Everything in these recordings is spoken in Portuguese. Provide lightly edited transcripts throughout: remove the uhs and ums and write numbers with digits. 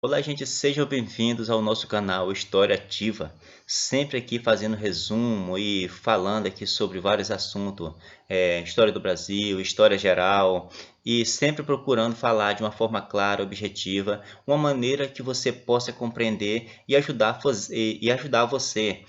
Olá, gente, sejam bem-vindos ao nosso canal História Ativa. Sempre aqui fazendo resumo e falando aqui sobre vários assuntos, história do Brasil, história geral, e sempre procurando falar de uma forma clara, objetiva, uma maneira que você possa compreender e ajudar você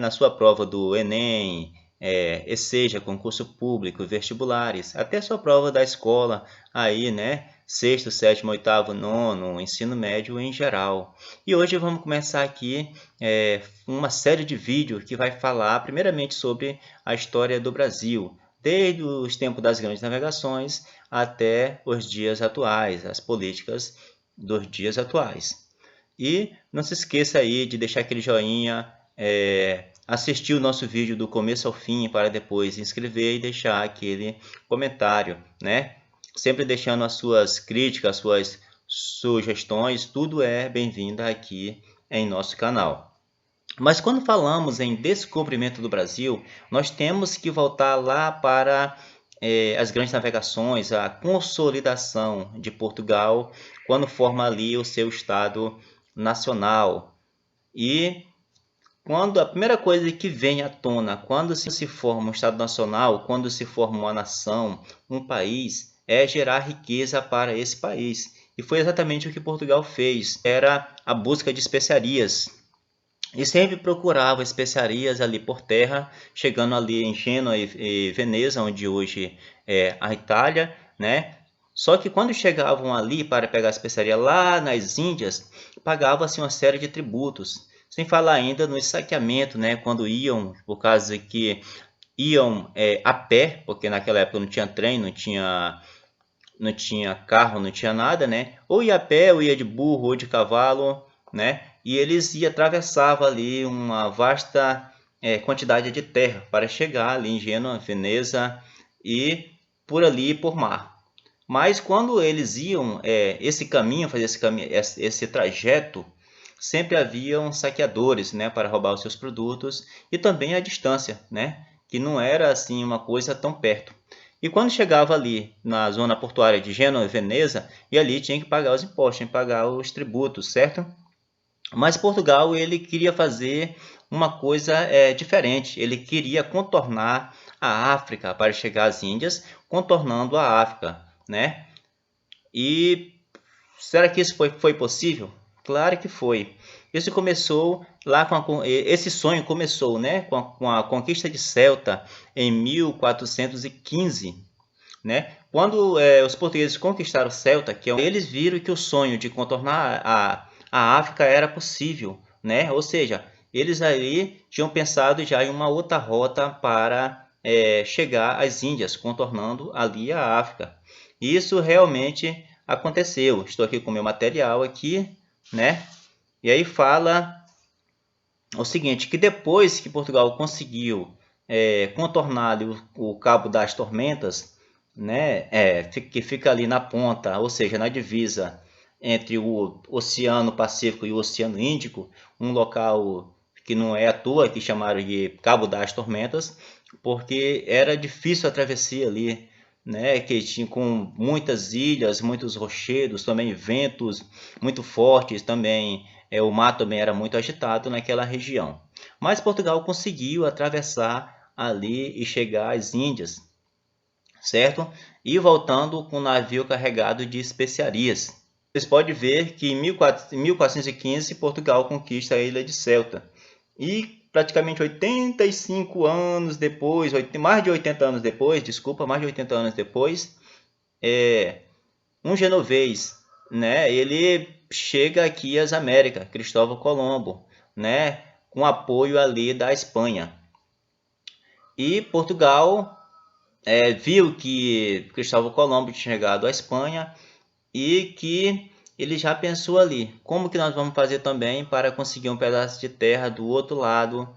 na sua prova do Enem, e seja concurso público, vestibulares, até sua prova da escola aí, né? Sexto, sétimo, oitavo, nono, ensino médio em geral. E hoje vamos começar aqui uma série de vídeos que vai falar primeiramente sobre a história do Brasil, desde os tempos das grandes navegações até os dias atuais, as políticas dos dias atuais. E não se esqueça aí de deixar aquele joinha, assistir o nosso vídeo do começo ao fim para depois se inscrever e deixar aquele comentário, né? Sempre deixando as suas críticas, as suas sugestões, tudo é bem-vindo aqui em nosso canal. Mas quando falamos em descobrimento do Brasil, nós temos que voltar lá para as grandes navegações, a consolidação de Portugal, quando forma ali o seu Estado nacional. E quando a primeira coisa que vem à tona, quando se forma um Estado nacional, quando se forma uma nação, um país, é gerar riqueza para esse país. E foi exatamente o que Portugal fez. Era a busca de especiarias. E sempre procurava especiarias ali por terra, chegando ali em Gênova e Veneza, onde hoje é a Itália, né? Só que quando chegavam ali para pegar a especiaria lá nas Índias, pagava-se uma série de tributos. Sem falar ainda no saqueamento, né? Quando iam, por causa que iam a pé, porque naquela época não tinha trem, não tinha carro, não tinha nada, né? Ou ia a pé, ou ia de burro, ou de cavalo, né? E eles atravessavam ali uma vasta quantidade de terra para chegar ali em Gênova, Veneza e por ali por mar. Mas quando eles iam esse caminho, fazer esse trajeto, sempre haviam saqueadores, né, para roubar os seus produtos e também a distância, né, que não era assim uma coisa tão perto. E quando chegava ali na zona portuária de Gênova e Veneza, e ali tinha que pagar os impostos, tinha que pagar os tributos, certo? Mas Portugal ele queria fazer uma coisa diferente. Ele queria contornar a África para chegar às Índias, contornando a África, né? E será que isso foi possível? Claro que foi. Isso começou lá esse sonho começou, né, com a conquista de Celta em 1415, né? Quando os portugueses conquistaram Celta, eles viram que o sonho de contornar a África era possível, né? Ou seja, eles ali tinham pensado já em uma outra rota para chegar às Índias, contornando ali a África. E isso realmente aconteceu. Estou aqui com o meu material aqui, né? E aí fala o seguinte, que depois que Portugal conseguiu contornar o Cabo das Tormentas, né, que fica ali na ponta, ou seja, na divisa entre o Oceano Pacífico e o Oceano Índico, um local que não é à toa que chamaram de Cabo das Tormentas, porque era difícil a travessia ali, né, que tinha com muitas ilhas, muitos rochedos, também ventos muito fortes, também o mar também era muito agitado naquela região. Mas Portugal conseguiu atravessar ali e chegar às Índias, certo? E voltando com um navio carregado de especiarias. Vocês podem ver que em 1415 Portugal conquista a ilha de Celta. E praticamente 85 anos depois, mais de 80 anos depois, desculpa, mais de 80 anos depois, um genovês, né, ele chega aqui às Américas, Cristóvão Colombo, né, com apoio ali da Espanha. E Portugal viu que Cristóvão Colombo tinha chegado à Espanha e que ele já pensou ali, como que nós vamos fazer também para conseguir um pedaço de terra do outro lado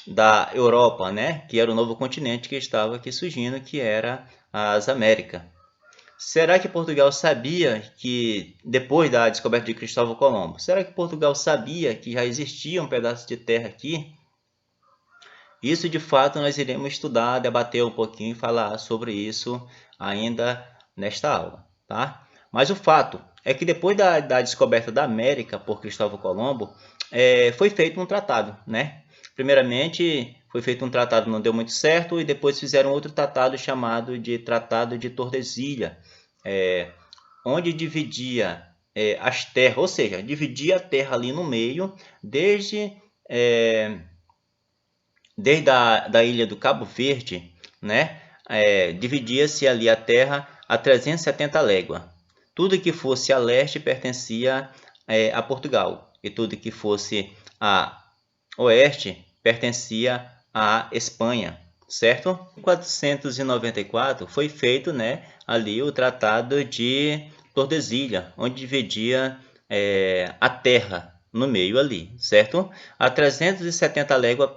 da Europa, né, que era o novo continente que estava aqui surgindo, que era as Américas. Será que Portugal sabia que, depois da descoberta de Cristóvão Colombo, será que Portugal sabia que já existia um pedaço de terra aqui? Isso de fato nós iremos estudar, debater um pouquinho e falar sobre isso ainda nesta aula, tá? Mas o fato é que depois da descoberta da América por Cristóvão Colombo, foi feito um tratado, né? Primeiramente, foi feito um tratado, não deu muito certo, e depois fizeram outro tratado chamado de Tratado de Tordesilha, onde dividia as terras, ou seja, dividia a terra ali no meio, é, desde da ilha do Cabo Verde, né? Dividia-se ali a terra a 370 léguas. Tudo que fosse a leste pertencia a Portugal, e tudo que fosse a oeste pertencia à Espanha, certo? Em 494 foi feito, né, ali o Tratado de Tordesilha, onde dividia a terra no meio ali, certo? A 370 léguas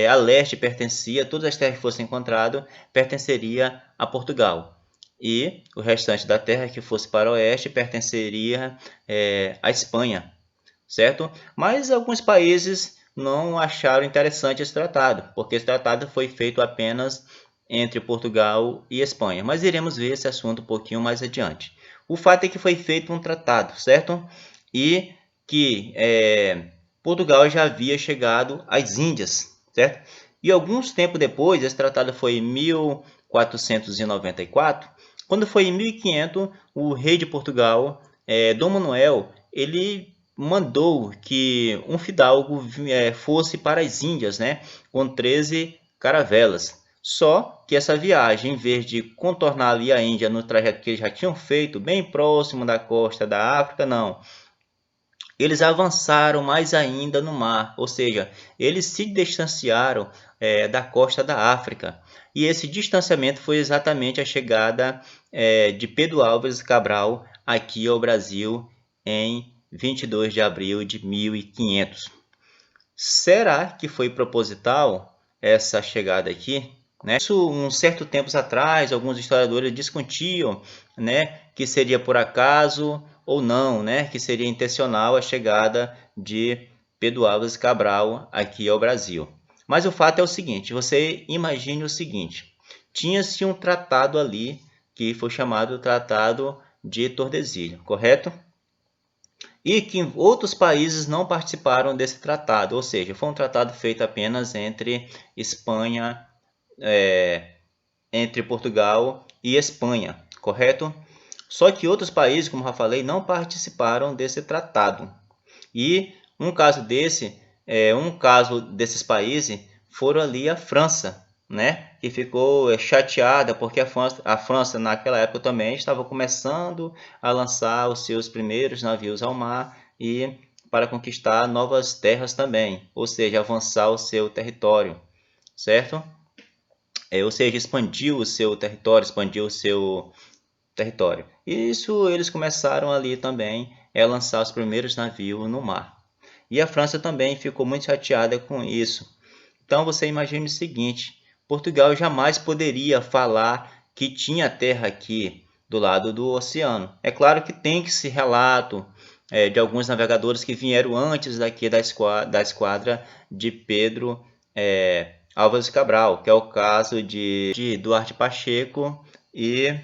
a leste pertencia, todas as terras que fossem encontradas pertenceria a Portugal. E o restante da terra que fosse para o oeste pertenceria à Espanha, certo? Mas alguns países não acharam interessante esse tratado, porque esse tratado foi feito apenas entre Portugal e Espanha. Mas iremos ver esse assunto um pouquinho mais adiante. O fato é que foi feito um tratado, certo? E que Portugal já havia chegado às Índias, certo? E alguns tempo depois, esse tratado foi em 1494, quando foi em 1500, o rei de Portugal, Dom Manuel, ele mandou que um fidalgo fosse para as Índias, né, com 13 caravelas. Só que essa viagem, em vez de contornar ali a Índia no trajeto que eles já tinham feito, bem próximo da costa da África, não. Eles avançaram mais ainda no mar, ou seja, eles se distanciaram da costa da África. E esse distanciamento foi exatamente a chegada de Pedro Álvares Cabral aqui ao Brasil em 22 de abril de 1500. Será que foi proposital essa chegada aqui? Né? Isso, uns certos tempos atrás, alguns historiadores discutiam, né, que seria por acaso ou não, né, que seria intencional a chegada de Pedro Álvares Cabral aqui ao Brasil. Mas o fato é o seguinte, você imagine o seguinte, tinha-se um tratado ali que foi chamado Tratado de Tordesilhas, correto? E que outros países não participaram desse tratado, ou seja, foi um tratado feito apenas entre Espanha, entre Portugal e Espanha, correto? Só que outros países, como já falei, não participaram desse tratado. E um caso desses países foram ali a França, né? Que ficou chateada porque a França naquela época também estava começando a lançar os seus primeiros navios ao mar e para conquistar novas terras também, ou seja, avançar o seu território, certo? Ou seja, expandiu o seu território, expandiu o seu território. E isso eles começaram ali também a lançar os primeiros navios no mar. E a França também ficou muito chateada com isso. Então você imagine o seguinte, Portugal jamais poderia falar que tinha terra aqui do lado do oceano. É claro que tem esse relato de alguns navegadores que vieram antes daqui da esquadra de Pedro Álvares Cabral, que é o caso de Duarte Pacheco e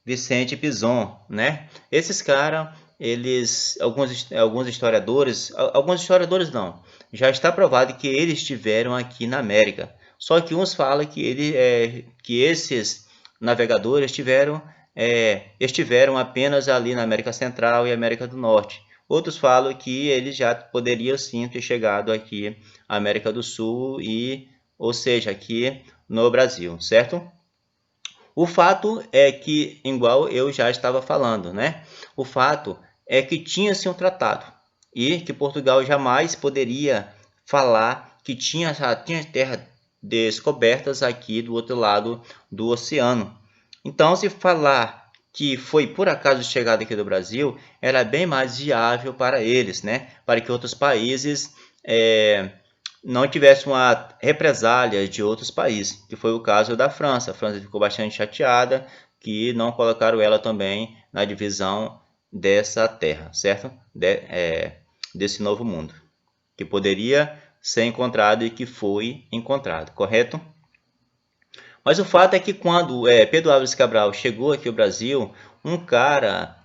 Vicente Pinzon, né? Esses caras, alguns historiadores não, já está provado que eles estiveram aqui na América. Só que uns falam que esses navegadores estiveram apenas ali na América Central e América do Norte. Outros falam que eles já poderiam sim ter chegado aqui à América do Sul ou seja, aqui no Brasil, certo? O fato é que, igual eu já estava falando, né? O fato é que tinha-se um tratado e que Portugal jamais poderia falar que tinha terras descobertas aqui do outro lado do oceano. Então, se falar que foi por acaso chegada aqui do Brasil, era bem mais viável para eles, né? Para que outros países não tivesse uma represália de outros países, que foi o caso da França. A França ficou bastante chateada que não colocaram ela também na divisão dessa terra, certo? Desse novo mundo, que poderia ser encontrado e que foi encontrado, correto? Mas o fato é que quando Pedro Álvares Cabral chegou aqui ao Brasil, um cara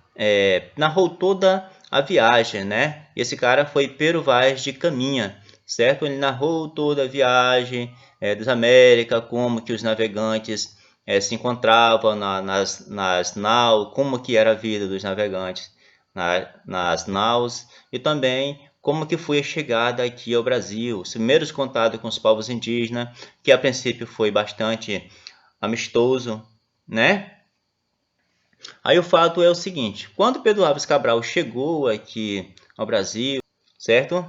narrou toda a viagem, né? E esse cara foi Pero Vaz de Caminha, certo? Ele narrou toda a viagem das Américas, como que os navegantes se encontravam nas naus, como que era a vida dos navegantes nas naus, e também como que foi a chegada aqui ao Brasil, os primeiros contatos com os povos indígenas, que a princípio foi bastante amistoso, né? Aí o fato é o seguinte, quando Pedro Álvares Cabral chegou aqui ao Brasil, certo?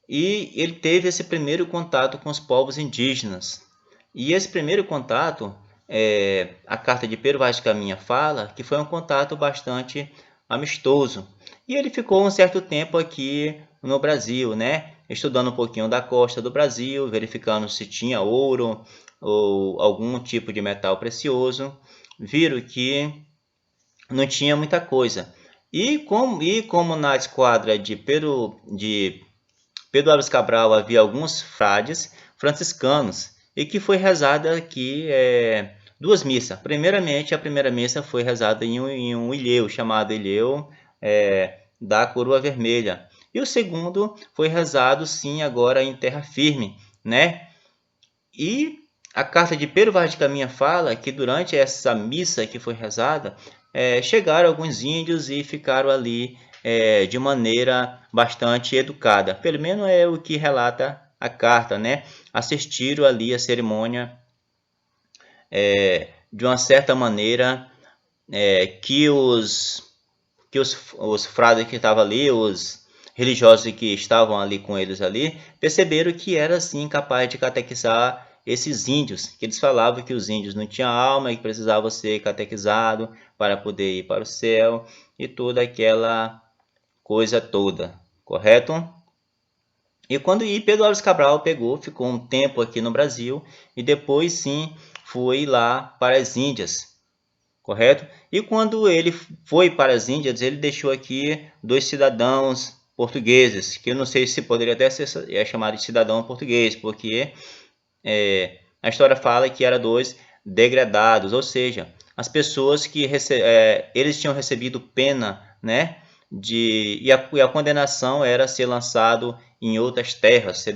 E ele teve esse primeiro contato com os povos indígenas. E esse primeiro contato, a carta de Pero Vaz de Caminha fala que foi um contato bastante amistoso. E ele ficou um certo tempo aqui no Brasil, né? Estudando um pouquinho da costa do Brasil, verificando se tinha ouro ou algum tipo de metal precioso. Viram que não tinha muita coisa. E como na esquadra de Pedro Álvares Cabral havia alguns frades franciscanos e que foi rezada aqui duas missas. Primeiramente, a primeira missa foi rezada em um ilhéu chamado Ilhéu da Coroa Vermelha. E o segundo foi rezado sim agora em terra firme, né? E a carta de Pero Vaz de Caminha fala que durante essa missa que foi rezada, chegaram alguns índios e ficaram ali de maneira bastante educada. Pelo menos é o que relata a carta, né? Assistiram ali a cerimônia de uma certa maneira que os frades que estavam ali, os religiosos que estavam ali com eles ali, perceberam que era assim capaz de catequizar esses índios, que eles falavam que os índios não tinham alma e que precisavam ser catequizados para poder ir para o céu e toda aquela coisa toda, correto? E quando Pedro Álvares Cabral ficou um tempo aqui no Brasil e depois sim foi lá para as Índias, correto? E quando ele foi para as Índias, ele deixou aqui dois cidadãos portugueses, que eu não sei se poderia até ser chamado de cidadão português, porque a história fala que eram dois degradados, ou seja, as pessoas que eles tinham recebido pena, né? E a condenação era ser lançado em outras terras, ser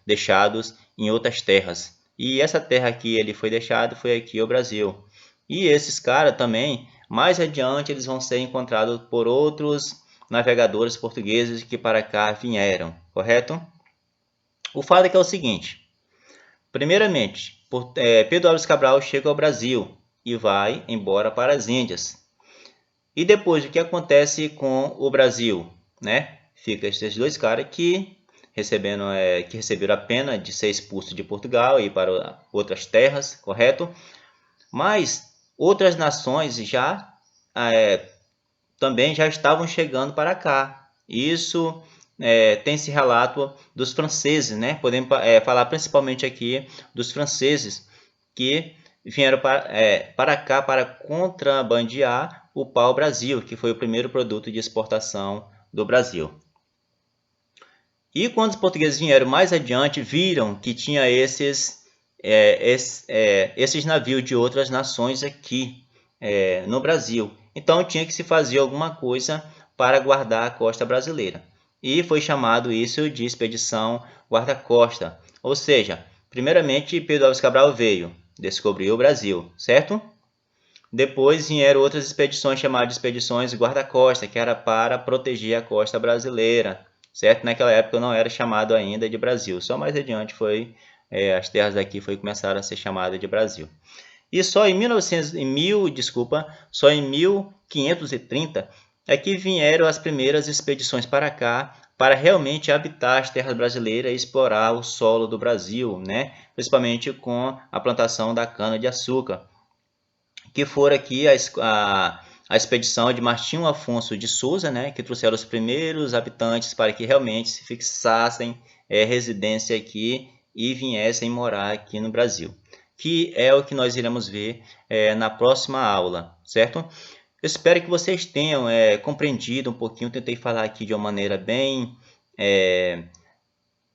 deixados em outras terras. E essa terra que ele foi deixado foi aqui o Brasil. E esses caras também, mais adiante, eles vão ser encontrados por outros navegadores portugueses que para cá vieram, correto? O fato é que é o seguinte, primeiramente, Pedro Álvares Cabral chega ao Brasil e vai embora para as Índias. E depois, o que acontece com o Brasil, né? Fica esses dois caras que receberam a pena de ser expulsos de Portugal e ir para outras terras, correto? Mas outras nações também já estavam chegando para cá. Isso tem esse relato dos franceses, né? Podemos falar principalmente aqui dos franceses que vieram para cá para contrabandear o pau-brasil, que foi o primeiro produto de exportação do Brasil. E quando os portugueses vieram mais adiante, viram que tinha esses navios de outras nações aqui no Brasil. Então tinha que se fazer alguma coisa para guardar a costa brasileira. E foi chamado isso de expedição guarda-costa. Ou seja, primeiramente Pedro Álvares Cabral veio, descobriu o Brasil, certo? Depois vieram outras expedições chamadas de expedições guarda-costa, que era para proteger a costa brasileira, certo? Naquela época não era chamado ainda de Brasil, só mais adiante as terras daqui começaram a ser chamadas de Brasil. E só em 1530 é que vieram as primeiras expedições para cá, para realmente habitar as terras brasileiras e explorar o solo do Brasil, né? Principalmente com a plantação da cana-de-açúcar, que foram aqui a expedição de Martinho Afonso de Souza, né? Que trouxeram os primeiros habitantes para que realmente se fixassem residência aqui e viessem morar aqui no Brasil, que é o que nós iremos ver na próxima aula, certo? Eu espero que vocês tenham compreendido um pouquinho, tentei falar aqui de uma maneira bem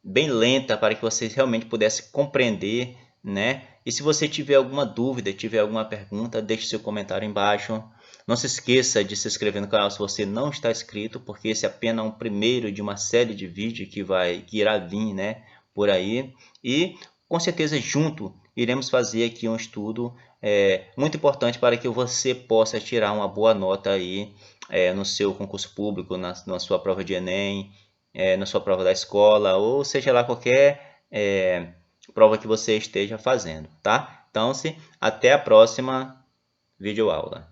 lenta para que vocês realmente pudessem compreender, né? E se você tiver alguma dúvida, tiver alguma pergunta, deixe seu comentário embaixo. Não se esqueça de se inscrever no canal se você não está inscrito, porque esse é apenas um primeiro de uma série de vídeos que irá vir, né, por aí. E com certeza junto iremos fazer aqui um estudo muito importante para que você possa tirar uma boa nota aí no seu concurso público, na sua prova de Enem, na sua prova da escola, ou seja lá qualquer prova que você esteja fazendo, tá? Então, até a próxima videoaula.